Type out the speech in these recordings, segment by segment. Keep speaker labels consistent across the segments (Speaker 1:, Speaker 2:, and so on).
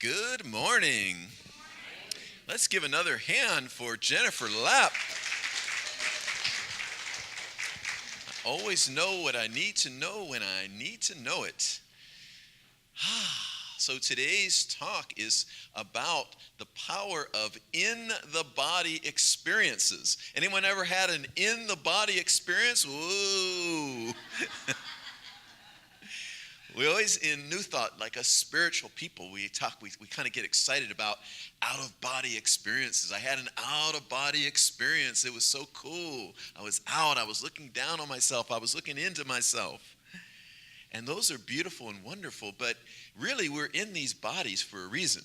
Speaker 1: Good morning. Let's give another hand for Jennifer Lapp. I always know what I need to know when I need to know it. So today's talk is about the power of in-the-body experiences. Anyone ever had an in-the-body experience? Whoa. We always, in New Thought, like us spiritual people, we kind of get excited about out-of-body experiences. I had an out-of-body experience. It was so cool. I was out. I was looking down on myself. I was looking into myself. And those are beautiful and wonderful, but really we're in these bodies for a reason.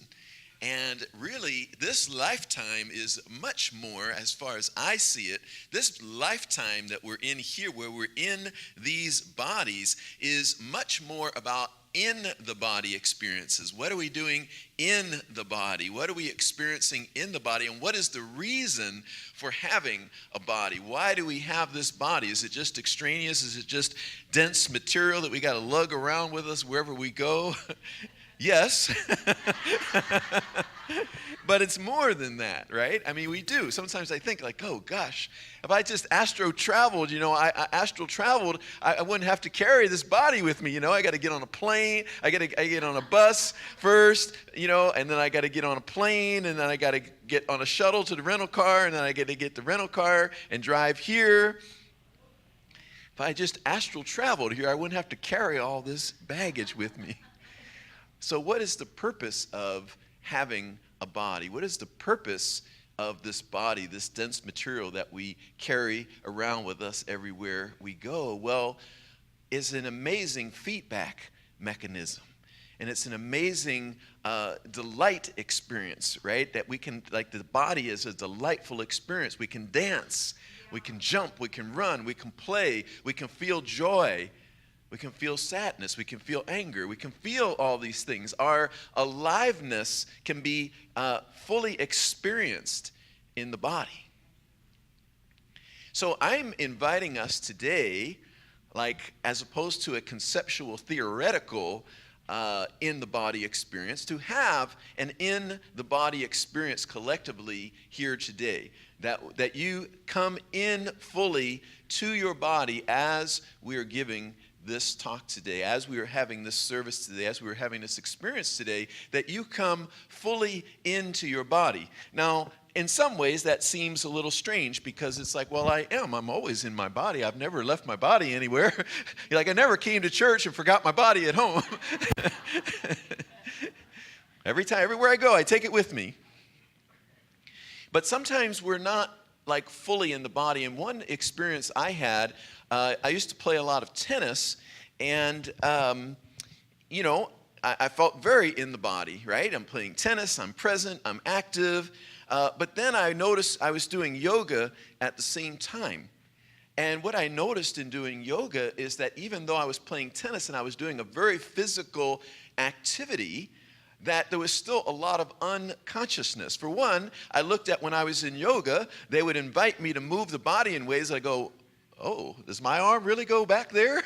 Speaker 1: And really, this lifetime is much more, as far as I see it, this lifetime that we're in here, where we're in these bodies, is much more about in-the-body experiences. What are we doing in the body? What are we experiencing in the body? And what is the reason for having a body? Why do we have this body? Is it just extraneous? Is it just dense material that we got to lug around with us wherever we go? Yes, but it's more than that, right? I mean, we do. Sometimes I think like, oh gosh, if I just astral traveled, I wouldn't have to carry this body with me. I got to get on a plane. I get on a bus first, and then I got to get on a plane, and then I got to get on a shuttle to the rental car, and then I got to get the rental car and drive here. If I just astral traveled here, I wouldn't have to carry all this baggage with me. So what is the purpose of having a body? What is the purpose of this body, this dense material that we carry around with us everywhere we go? Well, it's an amazing feedback mechanism. And it's an amazing delight experience, right? That we can, like the body is a delightful experience. We can dance, we can jump, we can run, we can play, we can feel joy. We can feel sadness, we can feel anger, we can feel all these things. Our aliveness can be fully experienced in the body. So I'm inviting us today, like as opposed to a conceptual, theoretical in-the-body experience, to have an in-the-body experience collectively here today. That you come in fully to your body as we are giving this talk today, as we are having this service today, as we are having this experience today, that you come fully into your body. Now, in some ways, that seems a little strange because it's like, well, I'm always in my body. I've never left my body anywhere. Like, I never came to church and forgot my body at home. Everywhere I go, I take it with me. But sometimes we're not like fully in the body. And one experience I had, I used to play a lot of tennis, and I felt very in the body, right? I'm playing tennis, I'm present, I'm active, but then I noticed I was doing yoga at the same time. And what I noticed in doing yoga is that even though I was playing tennis and I was doing a very physical activity, that there was still a lot of unconsciousness. For one, I looked at when I was in yoga, they would invite me to move the body in ways I go, oh, does my arm really go back there?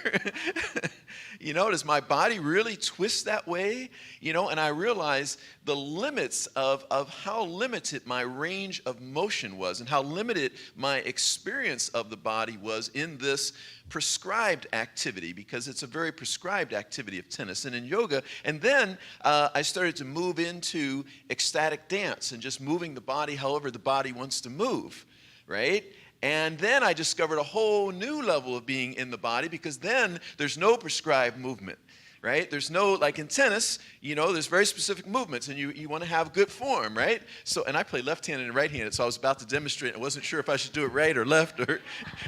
Speaker 1: Does my body really twist that way? And I realized the limits of how limited my range of motion was and how limited my experience of the body was in this prescribed activity, because it's a very prescribed activity of tennis and in yoga. And then I started to move into ecstatic dance and just moving the body however the body wants to move, right? And then I discovered a whole new level of being in the body, because then there's no prescribed movement, right? There's no, like in tennis, there's very specific movements, and you want to have good form, right? So, and I play left-handed and right-handed, so I was about to demonstrate. I wasn't sure if I should do it right or left, or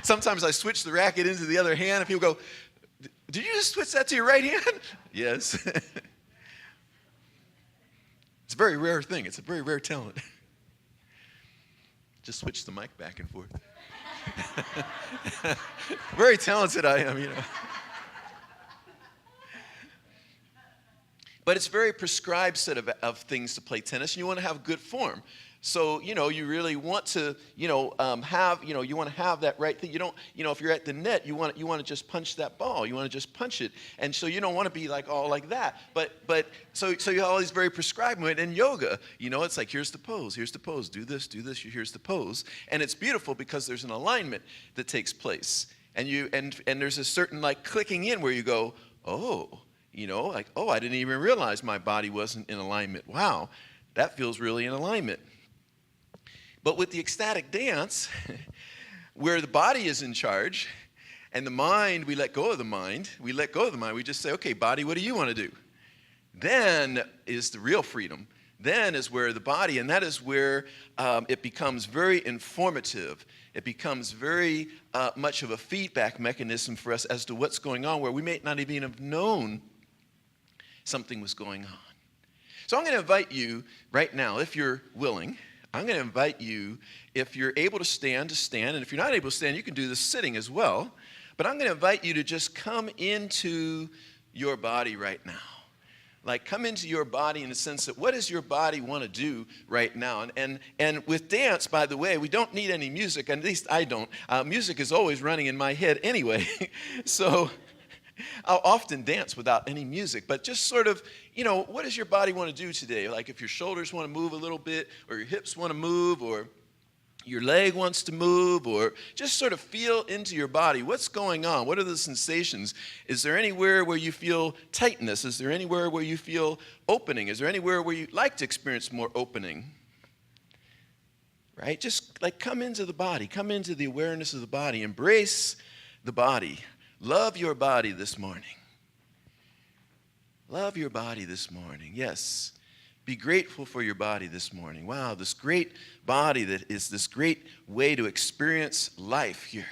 Speaker 1: sometimes I switch the racket into the other hand, and people go, did you just switch that to your right hand? Yes. It's a very rare thing. It's a very rare talent. Just switch the mic back and forth. Very talented I am, But it's a very prescribed set of things to play tennis, and you want to have good form. So, you really want to, have, you want to have that right thing. You don't, if you're at the net, you want to just punch that ball. You want to just punch it. And so you don't want to be like all like that. So you have all these very prescribed movements. In yoga, it's like, here's the pose, do this, here's the pose. And it's beautiful because there's an alignment that takes place. And there's a certain like clicking in where you go, oh, I didn't even realize my body wasn't in alignment. Wow, that feels really in alignment. But with the ecstatic dance, where the body is in charge, and the mind, we let go of the mind. We just say, okay, body, what do you want to do? Then is the real freedom. Then is where the body, and that is where it becomes very informative. It becomes very much of a feedback mechanism for us as to what's going on, where we may not even have known something was going on. So I'm going to invite you right now, if you're willing, I'm going to invite you, if you're able to stand, and if you're not able to stand, you can do this sitting as well. But I'm going to invite you to just come into your body right now. Like, come into your body in the sense that what does your body want to do right now? And with dance, by the way, we don't need any music, at least I don't. Music is always running in my head anyway. So I'll often dance without any music, but just sort of, what does your body want to do today? Like if your shoulders want to move a little bit, or your hips want to move, or your leg wants to move, or just sort of feel into your body. What's going on? What are the sensations? Is there anywhere where you feel tightness? Is there anywhere where you feel opening? Is there anywhere where you'd like to experience more opening? Right? Just like come into the body, come into the awareness of the body, embrace the body. Love your body this morning. Love your body this morning. Yes. Be grateful for your body this morning. Wow, this great body that is this great way to experience life here.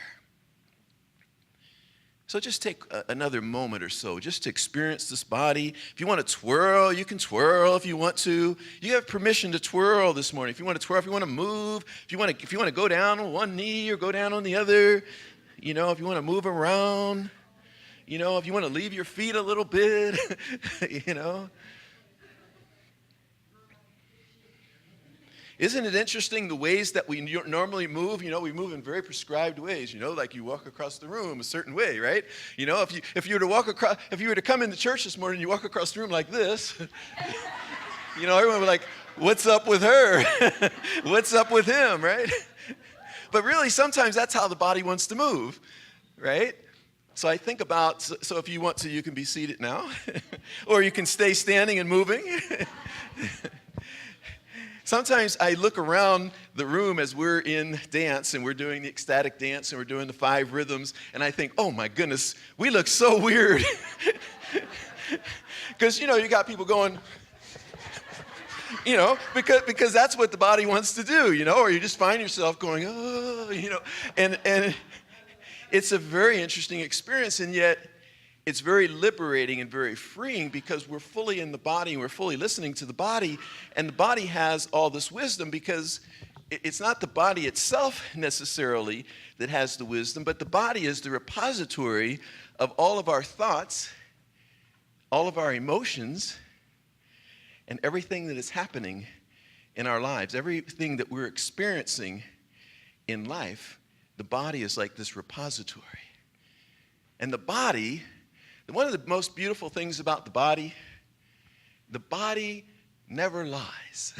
Speaker 1: So just take another moment or so just to experience this body. If you want to twirl, you can twirl if you want to. You have permission to twirl this morning. If you want to twirl, if you want to move, if you want to go down on one knee or go down on the other, if you want to move around, if you want to leave your feet a little bit, Isn't it interesting the ways that we normally move? We move in very prescribed ways, like you walk across the room a certain way, right? If you were to come into church this morning, you walk across the room like this, everyone would be like, what's up with her? What's up with him, right? But really, sometimes that's how the body wants to move, right? So I think about, so if you want to, you can be seated now, or you can stay standing and moving. Sometimes I look around the room as we're in dance and we're doing the ecstatic dance and we're doing the 5 rhythms, and I think, oh my goodness, we look so weird. Because, you got people going, because that's what the body wants to do, or you just find yourself going, oh, and it's a very interesting experience, and yet it's very liberating and very freeing because we're fully in the body and we're fully listening to the body, and the body has all this wisdom because it's not the body itself necessarily that has the wisdom, but the body is the repository of all of our thoughts, all of our emotions, and everything that is happening in our lives, everything that we're experiencing in life. The body is like this repository. And the body, one of the most beautiful things about the body never lies.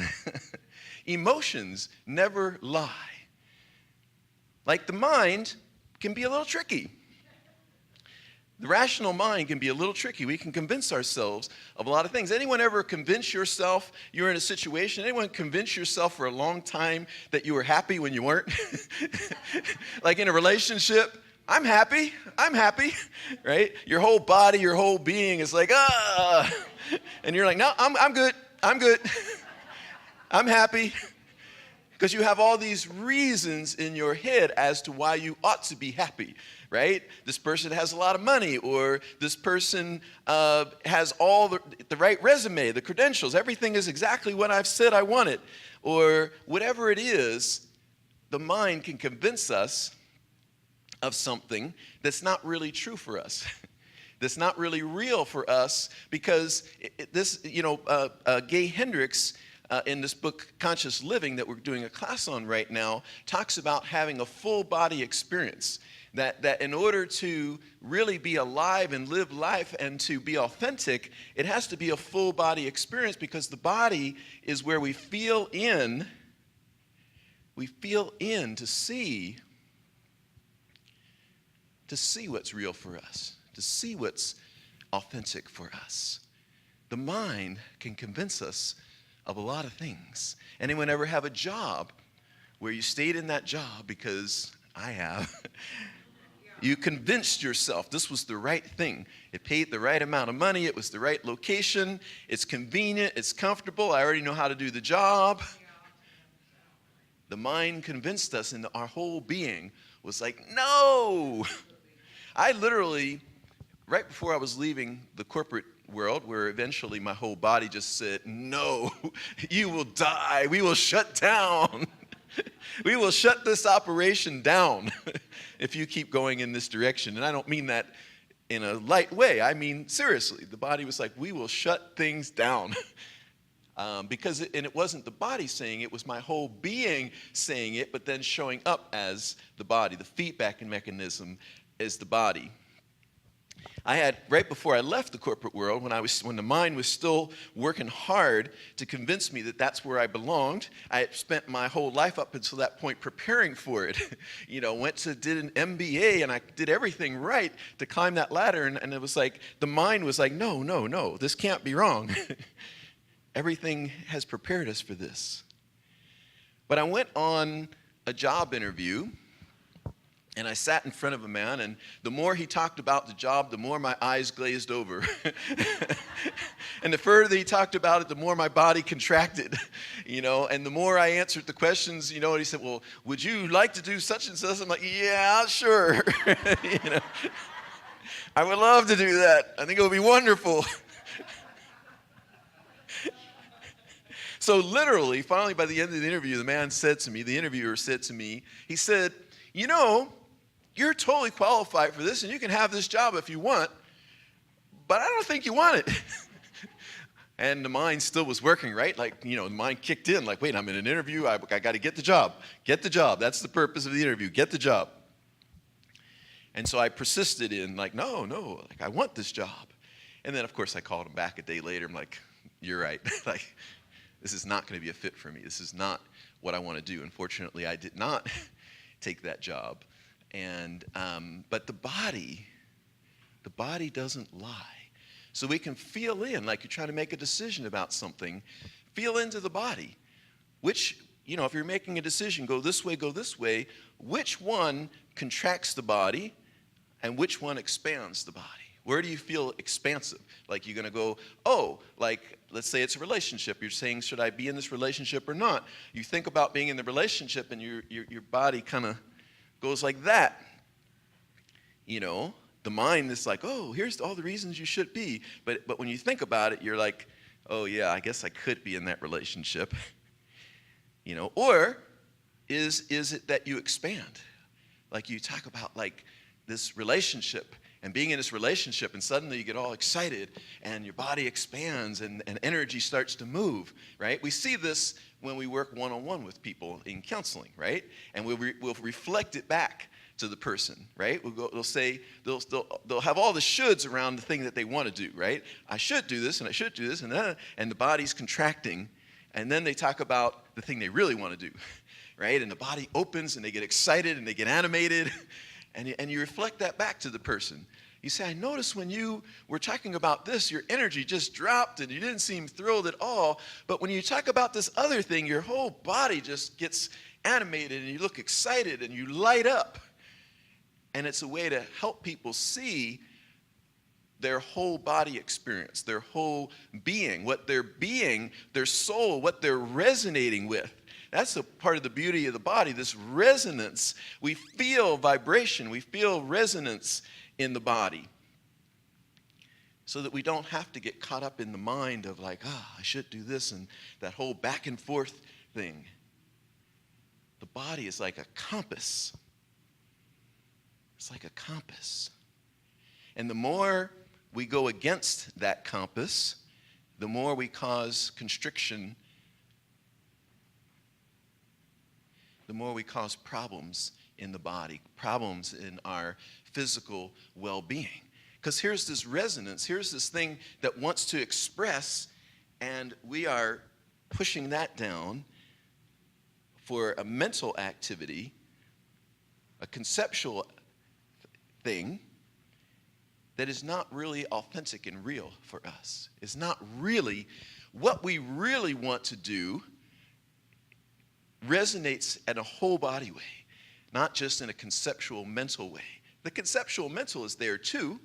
Speaker 1: Emotions never lie. Like the mind can be a little tricky. The rational mind can be a little tricky. We can convince ourselves of a lot of things. Anyone ever convince yourself you're in a situation? Anyone convince yourself for a long time that you were happy when you weren't? Like in a relationship, I'm happy, right? Your whole body, your whole being is like, ah. And you're like, no, I'm good. I'm happy. Because you have all these reasons in your head as to why you ought to be happy, right? This person has a lot of money, or this person has all the right resume, the credentials. Everything is exactly what I've said I wanted. Or whatever it is, the mind can convince us of something that's not really true for us. That's not really real for us, because Gay Hendricks in this book, Conscious Living, that we're doing a class on right now, talks about having a full body experience. That in order to really be alive and live life and to be authentic, it has to be a full body experience, because the body is where we feel in to see what's real for us, to see what's authentic for us. The mind can convince us of a lot of things. Anyone ever have a job where you stayed in that job because I have? You convinced yourself this was the right thing. It paid the right amount of money. It was the right location. It's convenient. It's comfortable. I already know how to do the job. The mind convinced us, and our whole being was like, no. I literally, right before I was leaving the corporate world, where eventually my whole body just said, no, you will die. We will shut down. We will shut this operation down if you keep going in this direction. And I don't mean that in a light way. I mean, seriously, the body was like, we will shut things down. And it wasn't the body saying it was my whole being saying it, but then showing up as the body. The feedback mechanism is the body. I had, right before I left the corporate world, when the mind was still working hard to convince me that that's where I belonged, I had spent my whole life up until that point preparing for it. Did an MBA, and I did everything right to climb that ladder, and it was like, the mind was like, no, this can't be wrong. Everything has prepared us for this. But I went on a job interview, and I sat in front of a man, and the more he talked about the job, the more my eyes glazed over. And the further he talked about it, the more my body contracted, and the more I answered the questions, and he said, well, would you like to do such and such? I'm like, yeah, sure. I would love to do that. I think it would be wonderful. So literally, finally, by the end of the interview, the interviewer said to me, he said, you're totally qualified for this, and you can have this job if you want, but I don't think you want it. And the mind still was working, right? The mind kicked in, wait, I'm in an interview, I got to get the job. Get the job. That's the purpose of the interview. Get the job. And so I persisted in, no, I want this job. And then, of course, I called him back a day later. I'm like, you're right. This is not going to be a fit for me. This is not what I want to do. Unfortunately, I did not take that job. And but the body doesn't lie. So we can feel in, like you're trying to make a decision about something, feel into the body. Which, if you're making a decision, go this way, which one contracts the body and which one expands the body? Where do you feel expansive? You're going to go, let's say it's a relationship. You're saying, should I be in this relationship or not? You think about being in the relationship, and your body kind of goes like that. The mind is like, oh, here's all the reasons you should be. But when you think about it, you're like, oh yeah, I guess I could be in that relationship. Or is it that you expand? You talk about this relationship and being in this relationship, and suddenly you get all excited and your body expands and energy starts to move, right? We see this when we work one-on-one with people in counseling, right? And we'll reflect it back to the person, right? They'll say, they'll have all the shoulds around the thing that they want to do, right? I should do this, and I should do this, and the body's contracting, and then they talk about the thing they really want to do, right? And the body opens, and they get excited, and they get animated, and you reflect that back to the person. You say, I noticed when you were talking about this, your energy just dropped and you didn't seem thrilled at all. But when you talk about this other thing, your whole body just gets animated and you look excited and you light up. And it's a way to help people see their whole body experience, their whole being, their soul, what they're resonating with. That's a part of the beauty of the body, this resonance. We feel vibration, we feel resonance in the body, so that we don't have to get caught up in the mind of I should do this, and that whole back and forth thing. The body is like a compass. It's like a compass. And the more we go against that compass, the more we cause constriction the more we cause problems in the body, problems in our physical well-being. Because here's this resonance, here's this thing that wants to express, and we are pushing that down for a mental activity, a conceptual thing that is not really authentic and real for us. It's not really what we really want to do. Resonates in a whole body way, not just in a conceptual mental way. The conceptual mental is there too.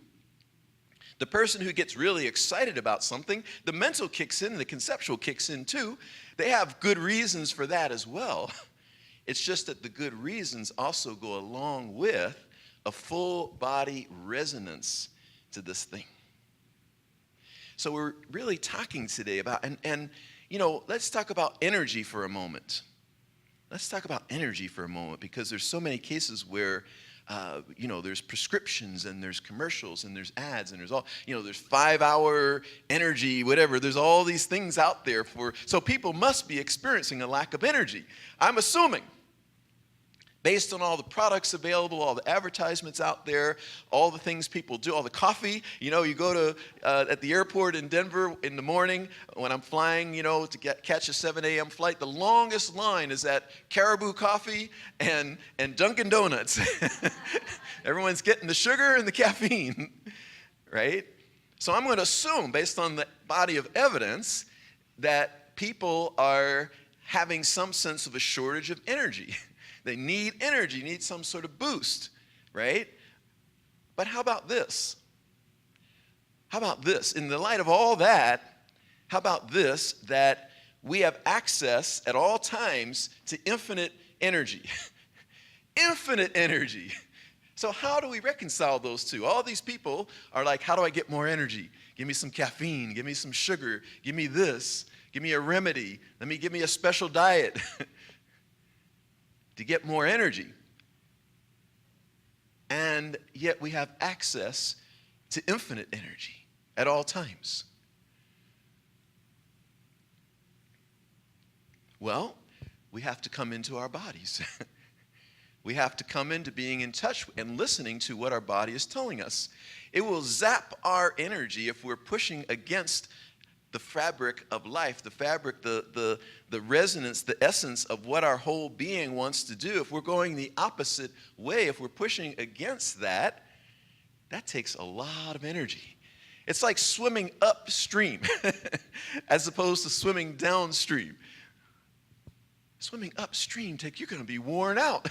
Speaker 1: The person who gets really excited about something, the mental kicks in and the conceptual kicks in too. They have good reasons for that as well. It's just that the good reasons also go along with a full body resonance to this thing. So we're really talking today about, and you know, let's talk about energy for a moment. Let's talk about energy for a moment, because there's so many cases where, you know, there's prescriptions and there's commercials and there's ads and there's all, you know, there's 5-hour energy, whatever. There's all these things out there so people must be experiencing a lack of energy. I'm assuming, based on all the products available, all the advertisements out there, all the things people do, all the coffee. You know, you go to, at the airport in Denver in the morning when I'm flying, you know, to catch a 7 a.m. flight, the longest line is at Caribou Coffee and Dunkin' Donuts. Everyone's getting the sugar and the caffeine, right? So I'm going to assume, based on the body of evidence, that people are having some sense of a shortage of energy. They need energy, need some sort of boost, right? But how about this? How about this? In the light of all that, how about this, that we have access at all times to infinite energy? Infinite energy. So how do we reconcile those two? All these people are like, how do I get more energy? Give me some caffeine, give me some sugar, give me this, give me a remedy, give me a special diet. To get more energy. And yet we have access to infinite energy at all times. Well, we have to come into our bodies. We have to come into being in touch and listening to what our body is telling us. It will zap our energy if we're pushing against the fabric of life, the fabric, the resonance, the essence of what our whole being wants to do. If we're going the opposite way, if we're pushing against that, that takes a lot of energy. It's like swimming upstream as opposed to swimming downstream. Swimming upstream, you're going to be worn out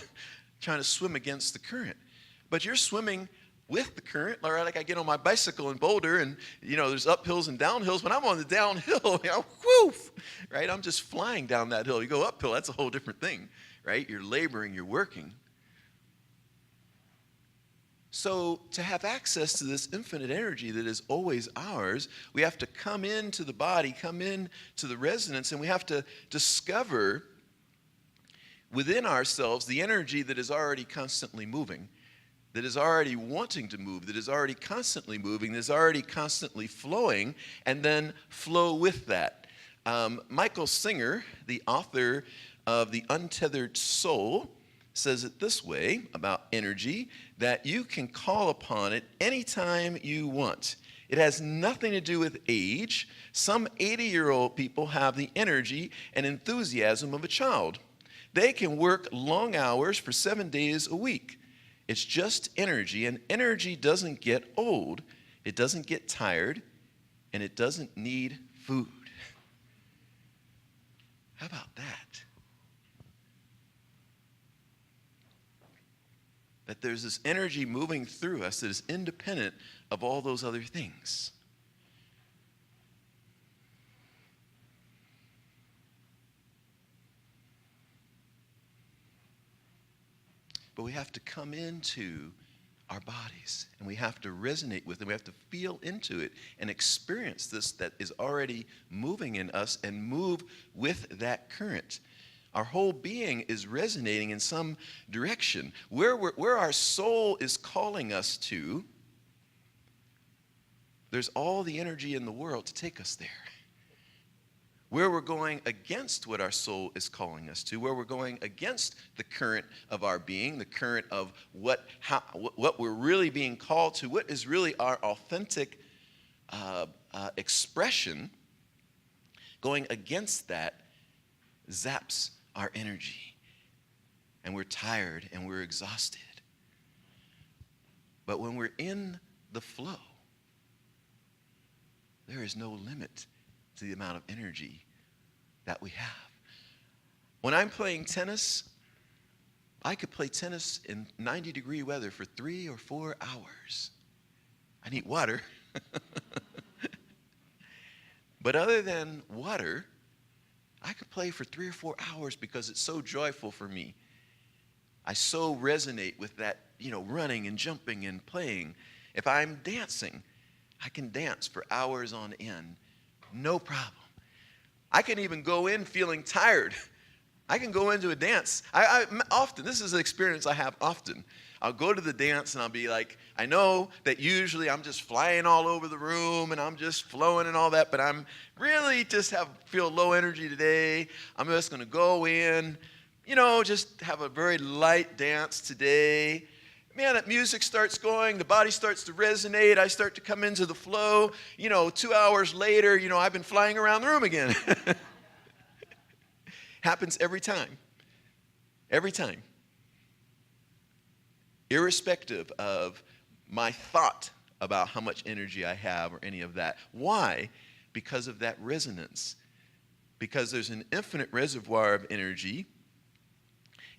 Speaker 1: trying to swim against the current. But you're swimming with the current, all right, like I get on my bicycle in Boulder and, you know, there's uphills and downhills. When I'm on the downhill, you know, woof, right? I'm just flying down that hill. You go uphill, that's a whole different thing, right? You're laboring, you're working. So to have access to this infinite energy that is always ours, we have to come into the body, come into the resonance, and we have to discover within ourselves the energy that is already constantly moving, that is already wanting to move, that is already constantly moving, that is already constantly flowing, and then flow with that. Michael Singer, the author of The Untethered Soul, says it this way about energy, that you can call upon it anytime you want. It has nothing to do with age. Some 80-year-old people have the energy and enthusiasm of a child. They can work long hours for 7 days a week. It's just energy, and energy doesn't get old, it doesn't get tired, and it doesn't need food. How about that? That there's this energy moving through us that is independent of all those other things. But we have to come into our bodies, and we have to resonate with it. We have to feel into it and experience this that is already moving in us and move with that current. Our whole being is resonating in some direction. Where our soul is calling us to, there's all the energy in the world to take us there. where we're going against what our soul is calling us to, where we're going against the current of our being, the current of what we're really being called to, what is really our authentic expression, going against that zaps our energy. And we're tired and we're exhausted. But when we're in the flow, there is no limit to the amount of energy that we have. When I'm playing tennis, I could play tennis in 90-degree weather for 3 or 4 hours. I need water. But other than water, I could play for 3 or 4 hours because it's so joyful for me. I so resonate with that, running and jumping and playing. If I'm dancing, I can dance for hours on end. No problem. I can even go in feeling tired. I can go into a dance. I often, this is an experience I have often. I'll go to the dance and I'll be like, I know that usually I'm just flying all over the room and I'm just flowing and all that, but I'm really feel low energy today. I'm just going to go in, just have a very light dance today. Man, that music starts going, the body starts to resonate, I start to come into the flow. 2 hours later, I've been flying around the room again. Happens every time. Every time. Irrespective of my thought about how much energy I have or any of that. Why? Because of that resonance. Because there's an infinite reservoir of energy.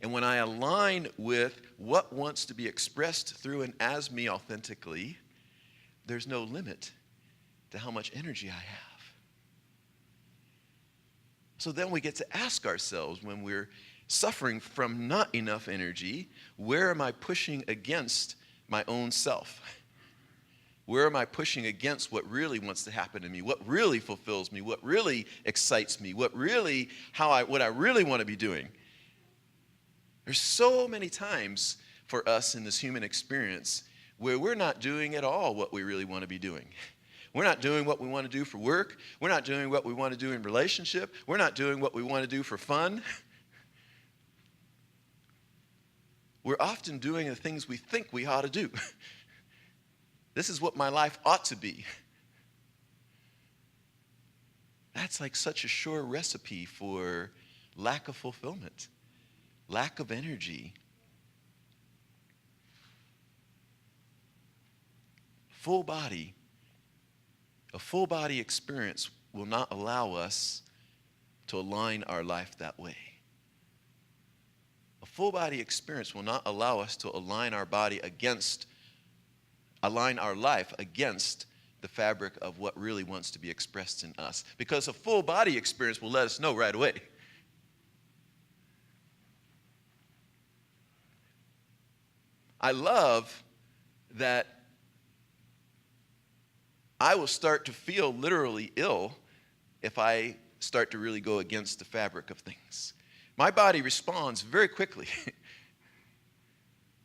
Speaker 1: And when I align with what wants to be expressed through and as me authentically, there's no limit to how much energy I have. So then we get to ask ourselves, when we're suffering from not enough energy, where am I pushing against my own self? Where am I pushing against what really wants to happen to me? What really fulfills me? What really excites me? What I really want to be doing? There's so many times for us in this human experience where we're not doing at all what we really want to be doing. We're not doing what we want to do for work. We're not doing what we want to do in relationship. We're not doing what we want to do for fun. We're often doing the things we think we ought to do. This is what my life ought to be. That's like such a sure recipe for lack of fulfillment. Lack of energy. A full body experience will not allow us to align our life that way. A full body experience will not allow us to align our life against the fabric of what really wants to be expressed in us. Because a full body experience will let us know right away. I love that I will start to feel literally ill if I start to really go against the fabric of things. My body responds very quickly,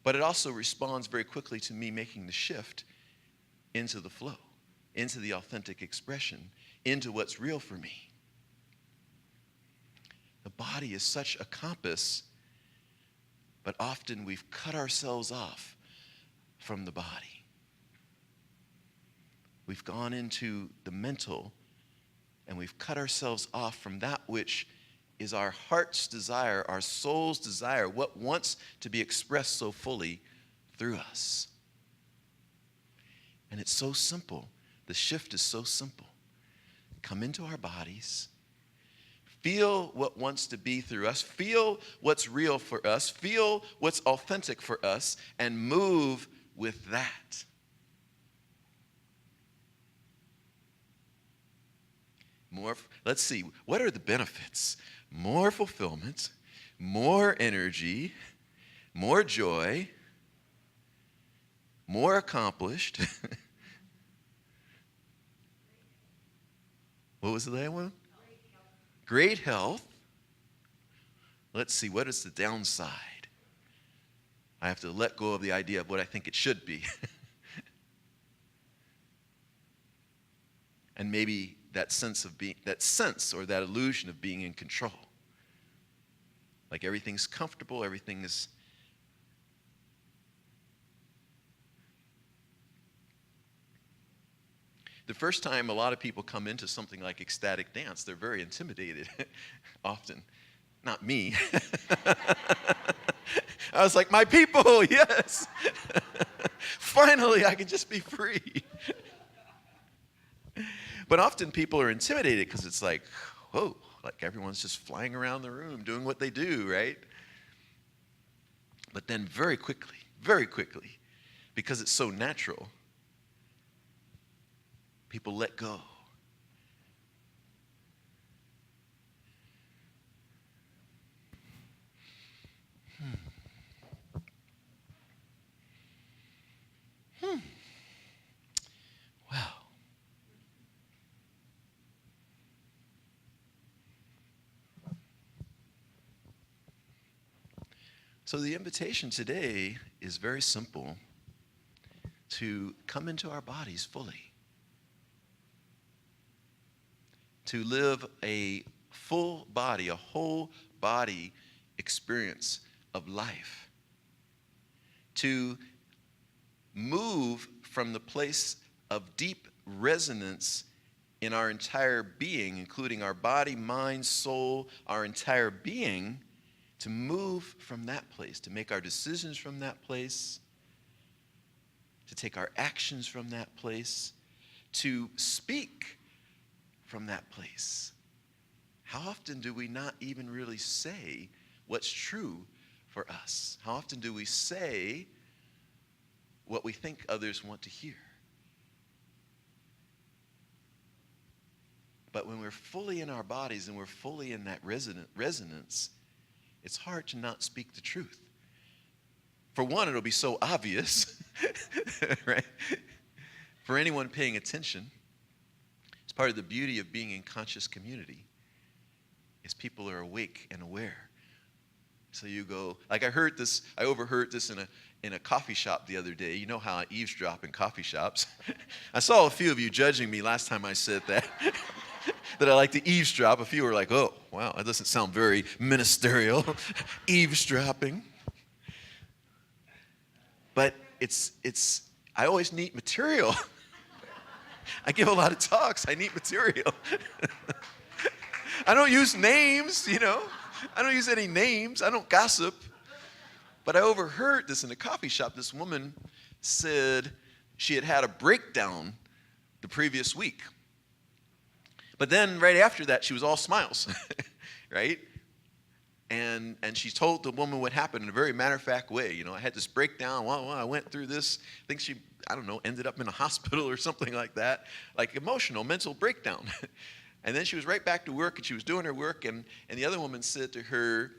Speaker 1: but it also responds very quickly to me making the shift into the flow, into the authentic expression, into what's real for me. The body is such a compass, but often we've cut ourselves off from the body. We've gone into the mental, and we've cut ourselves off from that which is our heart's desire, our soul's desire, what wants to be expressed so fully through us. And it's so simple. The shift is so simple. Come into our bodies. Feel what wants to be through us. Feel what's real for us. Feel what's authentic for us. And move with that. Let's see. What are the benefits? More fulfillment, more energy, more joy, more accomplished. What was the last one? Great health. Let's see, what is the downside? I have to let go of the idea of what I think it should be. And maybe that sense of being, that sense or that illusion of being in control. Like everything's comfortable, everything is. The first time a lot of people come into something like ecstatic dance, they're very intimidated, often. Not me. I was like, my people, yes. Finally, I can just be free. But often people are intimidated because it's like, whoa, like everyone's just flying around the room doing what they do, right? But then very quickly, because it's so natural, people let go. Wow. So the invitation today is very simple: to come into our bodies fully, to live a full body, a whole body experience of life, to move from the place of deep resonance in our entire being, including our body, mind, soul, our entire being, to move from that place, to make our decisions from that place, to take our actions from that place, to speak from that place. How often do we not even really say what's true for us? How often do we say what we think others want to hear? But when we're fully in our bodies and we're fully in that resonance, it's hard to not speak the truth. For one, it'll be so obvious, right? For anyone paying attention, it's part of the beauty of being in conscious community, is people are awake and aware. So you go, like I overheard this in a coffee shop the other day. You know how I eavesdrop in coffee shops. I saw a few of you judging me last time I said that. That I like to eavesdrop. A few were like, oh, wow, that doesn't sound very ministerial. Eavesdropping. But I always need material. I give a lot of talks. I need material. I don't use names, I don't use any names. I don't gossip. But I overheard this in a coffee shop. This woman said she had had a breakdown the previous week. But then right after that, she was all smiles, right? And she told the woman what happened in a very matter-of-fact way. I had this breakdown. Well, I went through this. I think she, ended up in a hospital or something like that. Like emotional, mental breakdown. And then she was right back to work, and she was doing her work. And the other woman said to her,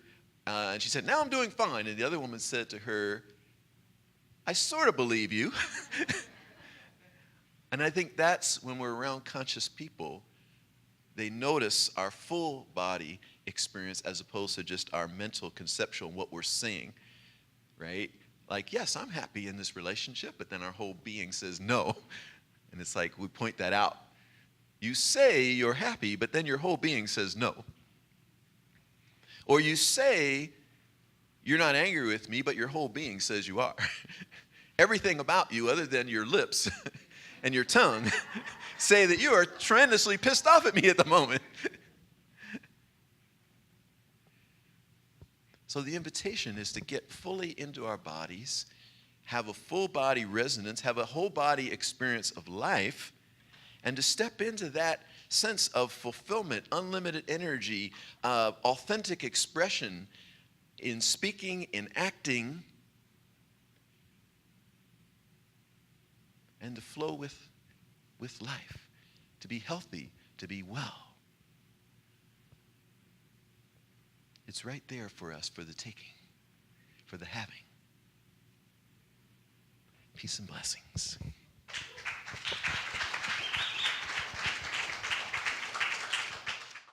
Speaker 1: and she said, now I'm doing fine. And the other woman said to her, I sort of believe you. And I think that's when we're around conscious people, they notice our full body experience as opposed to just our mental conceptual, what we're seeing, right? Like, yes, I'm happy in this relationship, but then our whole being says no. And it's like we point that out. You say you're happy, but then your whole being says no. Or you say you're not angry with me, but your whole being says you are. Everything about you other than your lips and your tongue say that you are tremendously pissed off at me at the moment. So the invitation is to get fully into our bodies, have a full body resonance, have a whole body experience of life, and to step into that sense of fulfillment, unlimited energy, authentic expression in speaking, in acting, and to flow with life, to be healthy, to be well. It's right there for us, for the taking, for the having. Peace and blessings.